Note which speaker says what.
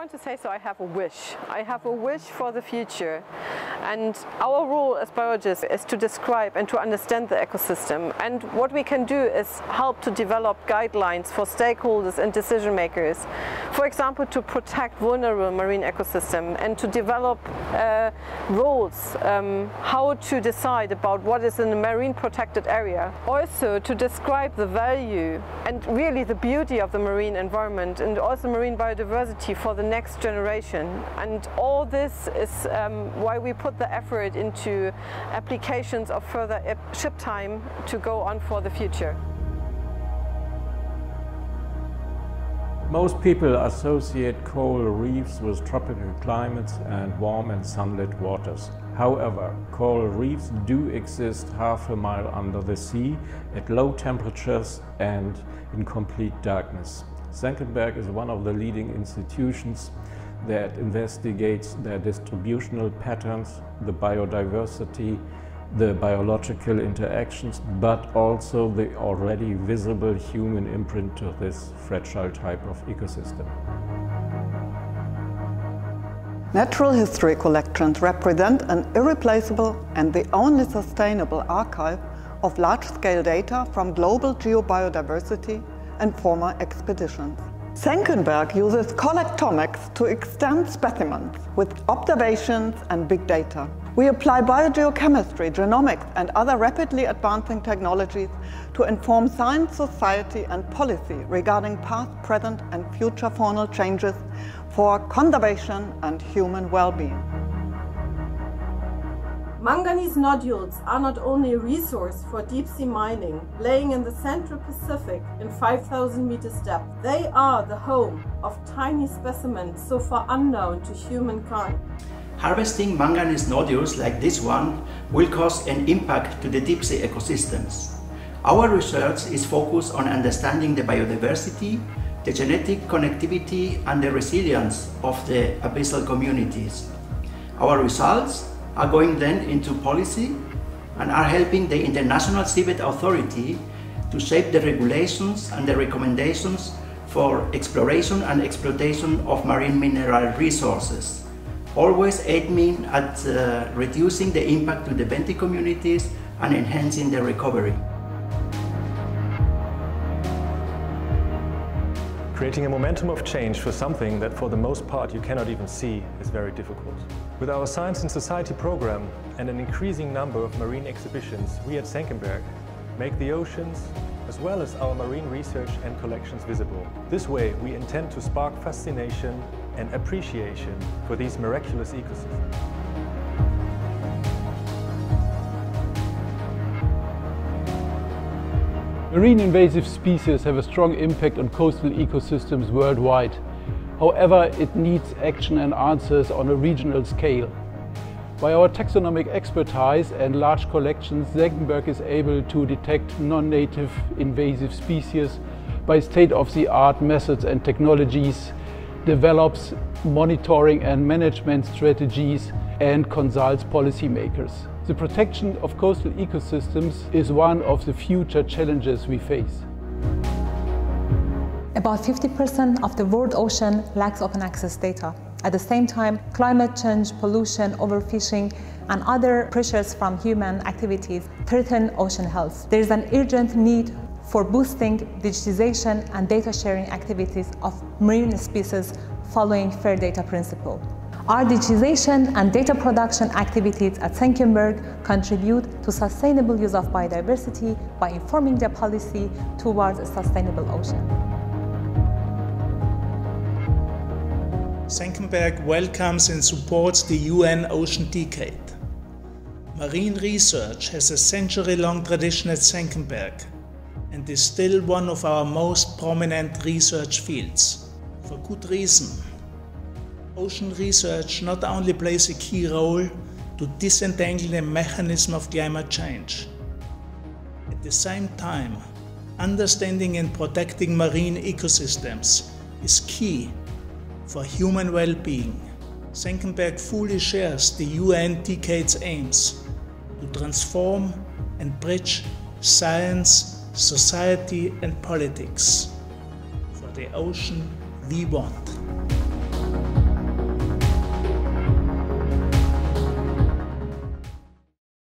Speaker 1: want to say, so I have a wish. I have a wish for the future. And our role as biologists is to describe and to understand the ecosystem. And what we can do is help to develop guidelines for stakeholders and decision makers. For example, to protect vulnerable marine ecosystem and to develop rules, how to decide about what is in a marine protected area. Also to describe the value and really the beauty of the marine environment and also marine biodiversity for the next generation. And all this is why we put the effort into applications of further ship time to go on for the future.
Speaker 2: Most people associate coral reefs with tropical climates and warm and sunlit waters. However, coral reefs do exist half a mile under the sea at low temperatures and in complete darkness. Senckenberg is one of the leading institutions that investigates their distributional patterns, the biodiversity, the biological interactions, but also the already visible human imprint to this fragile type of ecosystem.
Speaker 3: Natural history collections represent an irreplaceable and the only sustainable archive of large-scale data from global geobiodiversity and former expeditions. Senckenberg uses collectomics to extend specimens with observations and big data. We apply biogeochemistry, genomics and other rapidly advancing technologies to inform science, society and policy regarding past, present and future faunal changes for conservation and human well-being.
Speaker 4: Manganese nodules are not only a resource for deep-sea mining, laying in the Central Pacific in 5,000 meters depth. They are the home of tiny specimens so far unknown to humankind.
Speaker 5: Harvesting manganese nodules like this one will cause an impact to the deep-sea ecosystems. Our research is focused on understanding the biodiversity, the genetic connectivity and the resilience of the abyssal communities. Our results are going then into policy and are helping the International Seabed Authority to shape the regulations and the recommendations for exploration and exploitation of marine mineral resources, always aiming at reducing the impact to the benthic communities and enhancing the recovery.
Speaker 6: Creating a momentum of change for something that for the most part you cannot even see is very difficult. With our Science and Society program and an increasing number of marine exhibitions, we at Senckenberg make the oceans as well as our marine research and collections visible. This way we intend to spark fascination and appreciation for these miraculous ecosystems.
Speaker 7: Marine invasive species have a strong impact on coastal ecosystems worldwide. However, it needs action and answers on a regional scale. By our taxonomic expertise and large collections, Senckenberg is able to detect non-native invasive species by state-of-the-art methods and technologies, develops monitoring and management strategies, and consults policymakers. The protection of coastal ecosystems is one of the future challenges we face.
Speaker 8: About 50% of the world ocean lacks open access data. At the same time, climate change, pollution, overfishing, and other pressures from human activities threaten ocean health. There is an urgent need for boosting digitization and data sharing activities of marine species following fair data principle. Our digitization and data production activities at Senckenberg contribute to sustainable use of biodiversity by informing the policy towards a sustainable ocean.
Speaker 9: Senckenberg welcomes and supports the UN Ocean Decade. Marine research has a century-long tradition at Senckenberg and is still one of our most prominent research fields. For good reason. Ocean research not only plays a key role to disentangle the mechanism of climate change. At the same time, understanding and protecting marine ecosystems is key for human well-being. Senckenberg fully shares the UN Decade's aims to transform and bridge science, society and politics for the ocean we want.